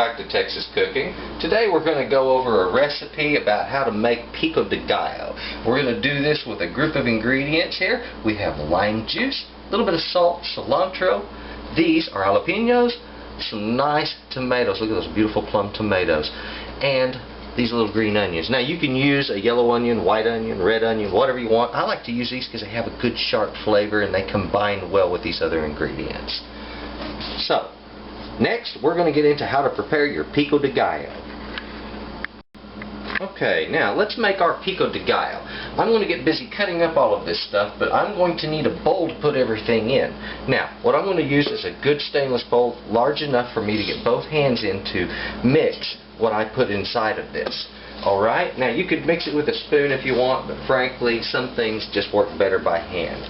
back to Texas Cooking. Today we're going to go over a recipe about how to make Pico De Gallo. We're going to do this with a group of ingredients here. We have lime juice, a little bit of salt, cilantro. These are jalapenos, some nice tomatoes. Look at those beautiful plum tomatoes. And these little green onions. Now you can use a yellow onion, white onion, red onion, whatever you want. I like to use these because they have a good sharp flavor and they combine well with these other ingredients. So, next we're going to get into how to prepare your Pico De Gallo. Okay, now let's make our Pico De Gallo. I'm going to get busy cutting up all of this stuff, but I'm going to need a bowl to put everything in. Now, what I'm going to use is a good stainless bowl, large enough for me to get both hands in to mix what I put inside of this. Alright, now you could mix it with a spoon if you want, but frankly, some things just work better by hand.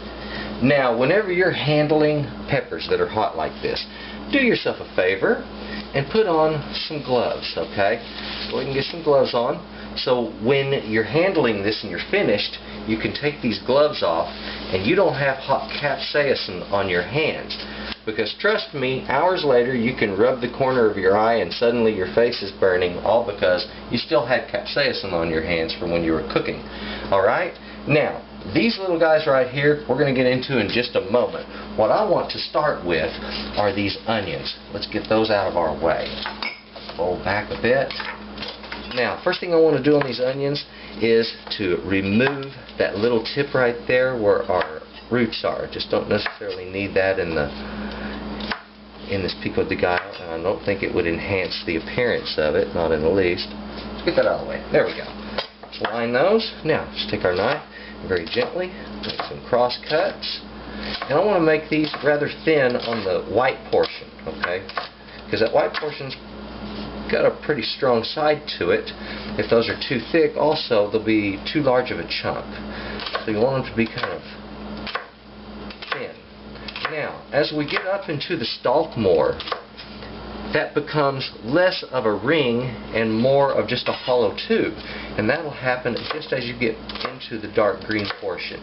Now, whenever you're handling peppers that are hot like this, do yourself a favor and put on some gloves, okay? Go ahead and get some gloves on. So when you're handling this and you're finished, you can take these gloves off and you don't have hot capsaicin on your hands. Because trust me, hours later you can rub the corner of your eye and suddenly your face is burning, all because you still had capsaicin on your hands from when you were cooking. Alright? Now, these little guys right here, we're going to get into in just a moment. What I want to start with are these onions. Let's get those out of our way. Fold back a bit. Now, first thing I want to do on these onions is to remove that little tip right there where our roots are. Just don't necessarily need that in this Pico De Gallo, and I don't think it would enhance the appearance of it, not in the least. Let's get that out of the way. There we go. Let's line those. Now, just take our knife very gently, make some cross cuts, and I want to make these rather thin on the white portion, okay? Because that white portion's got a pretty strong side to it. If those are too thick, also they'll be too large of a chunk. So you want them to be kind of thin. Now, as we get up into the stalk more, that becomes less of a ring and more of just a hollow tube. And that will happen just as you get into the dark green portion.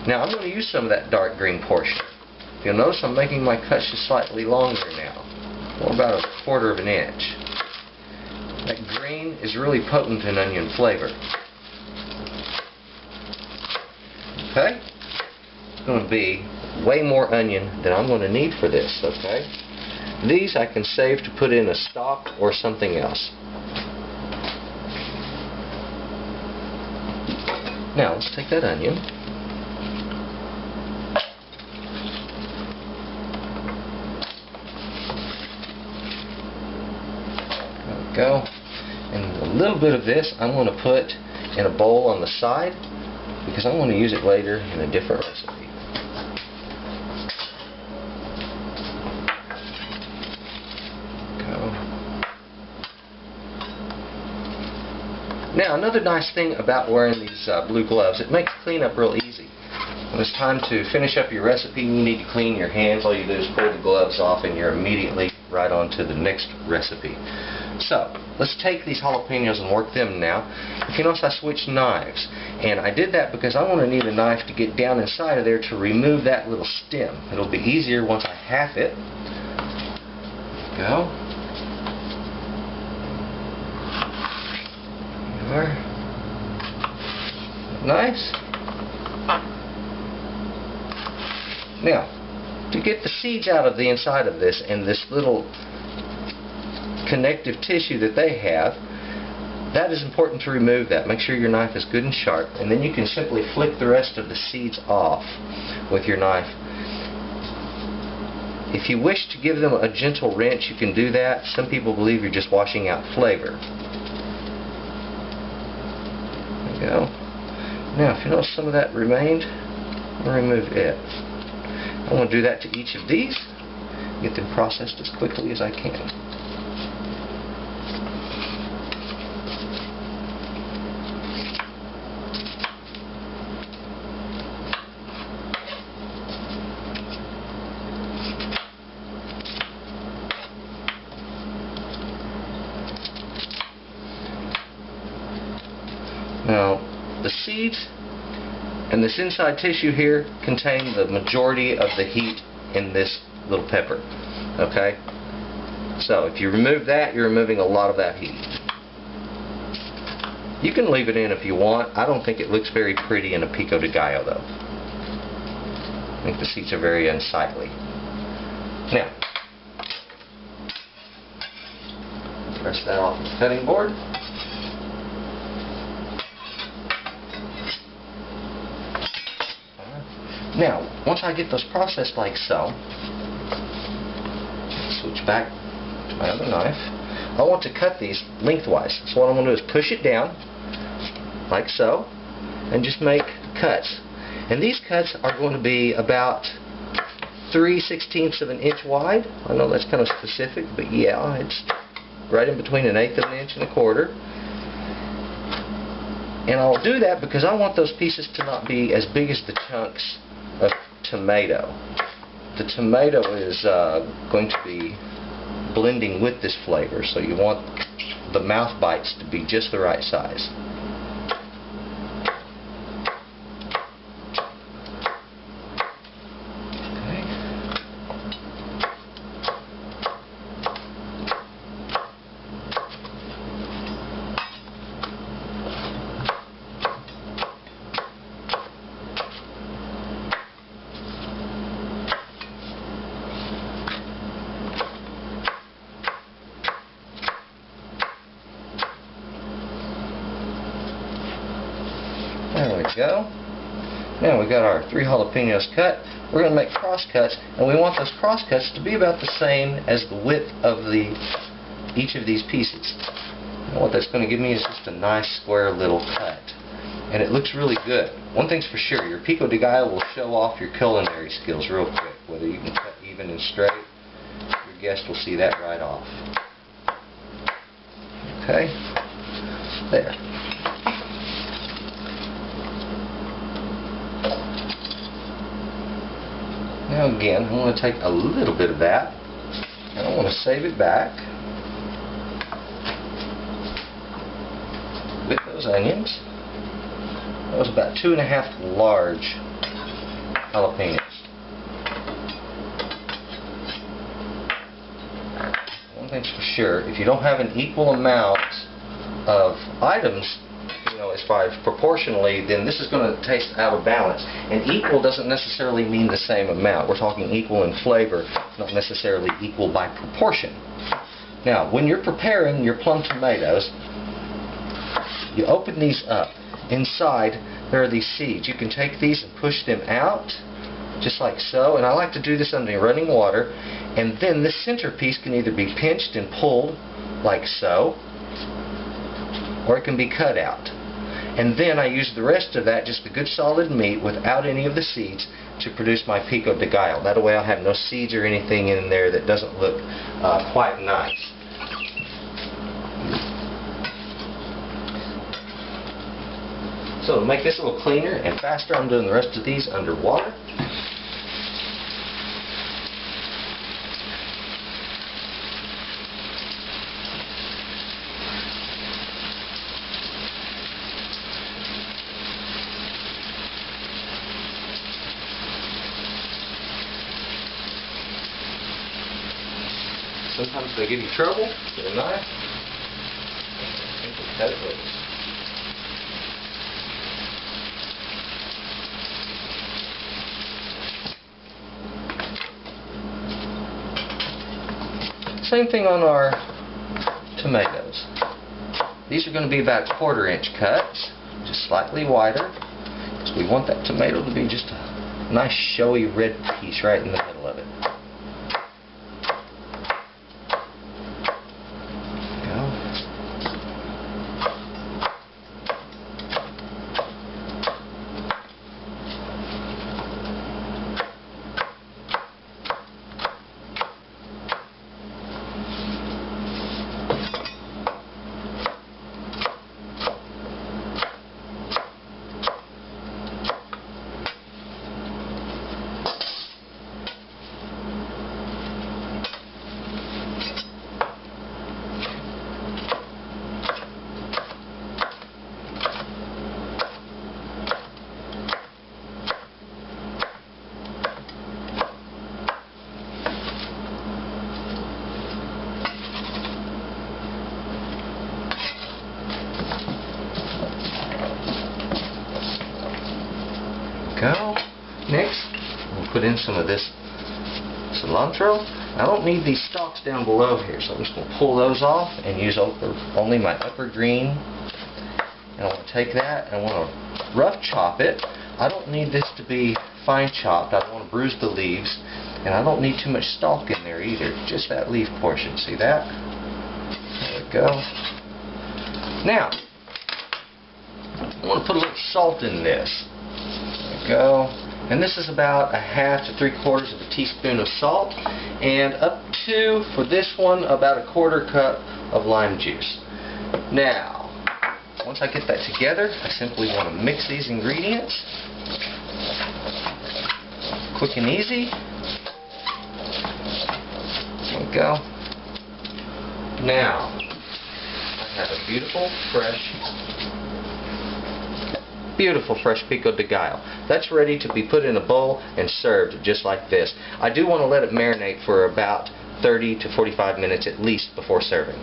Now, I'm going to use some of that dark green portion. You'll notice I'm making my cuts just slightly longer now, or about 1/4 of an inch. That green is really potent in onion flavor. Okay? It's going to be way more onion than I'm going to need for this, okay? These I can save to put in a stock or something else. Now, let's take that onion. There we go. And a little bit of this I'm going to put in a bowl on the side because I'm going to use it later in a different recipe. Now, another nice thing about wearing these blue gloves, it makes cleanup real easy. When it's time to finish up your recipe and you need to clean your hands, all you do is pull the gloves off and you're immediately right on to the next recipe. So, let's take these jalapenos and work them now. If you notice, I switched knives. And I did that because I want to need a knife to get down inside of there to remove that little stem. It'll be easier once I half it. Go. Nice. Now, to get the seeds out of the inside of this and this little connective tissue that they have, that is important to remove that. Make sure your knife is good and sharp, and then you can simply flick the rest of the seeds off with your knife. If you wish to give them a gentle rinse, you can do that. Some people believe you're just washing out flavor. Go. Now, if you notice some of that remained, I'll remove it. I want to do that to each of these, get them processed as quickly as I can. Now, the seeds and this inside tissue here contain the majority of the heat in this little pepper. Okay? So if you remove that, you're removing a lot of that heat. You can leave it in if you want. I don't think it looks very pretty in a Pico De Gallo though. I think the seats are very unsightly. Now, press that off the cutting board. Now, once I get those processed like so, switch back to my other knife. I want to cut these lengthwise. So what I'm going to do is push it down, like so, and just make cuts. And these cuts are going to be about 3/16 of an inch wide. I know that's kind of specific, but yeah, it's right in between 1/8 of an inch and 1/4. And I'll do that because I want those pieces to not be as big as the chunks of tomato. The tomato is going to be blending with this flavor, so you want the mouth bites to be just the right size. There we go. Now we got our 3 jalapenos cut. We're going to make cross cuts, and we want those cross cuts to be about the same as the width of each of these pieces. And what that's going to give me is just a nice square little cut. And it looks really good. One thing's for sure, your Pico De Gallo will show off your culinary skills real quick. Whether you can cut even and straight, your guest will see that right off. Okay, there. Now again, I want to take a little bit of that, and I want to save it back with those onions. That was about 2½ large jalapenos. One thing's for sure, if you don't have an equal amount of items, as far as proportionally, then this is going to taste out of balance. And equal doesn't necessarily mean the same amount. We're talking equal in flavor, not necessarily equal by proportion. Now, when you're preparing your plum tomatoes, you open these up. Inside, there are these seeds. You can take these and push them out, just like so. And I like to do this under running water. And then this centerpiece can either be pinched and pulled, like so, or it can be cut out. And then I use the rest of that, just the good solid meat without any of the seeds, to produce my Pico De Gallo. That way I'll have no seeds or anything in there that doesn't look quite nice. So to make this a little cleaner and faster, I'm doing the rest of these underwater. Sometimes they give you trouble. Get a knife and cut it loose. Same thing on our tomatoes. These are going to be about 1/4 inch cuts, just slightly wider, because we want that tomato to be just a nice showy red piece right in the middle of it. go. Next, we'll put in some of this cilantro. I don't need these stalks down below here, so I'm just going to pull those off and use only my upper green. And I want to take that and I want to rough chop it. I don't need this to be fine chopped. I don't want to bruise the leaves. And I don't need too much stalk in there either. Just that leaf portion. See that? There we go. Now, I want to put a little salt in this. There we go. And this is about a 1/2 to 3/4 of a teaspoon of salt. And up to, for this one, about a 1/4 cup of lime juice. Now, once I get that together, I simply want to mix these ingredients. Quick and easy. There we go. Now, I have a beautiful fresh Pico De Gallo. That's ready to be put in a bowl and served just like this. I do want to let it marinate for about 30 to 45 minutes at least before serving.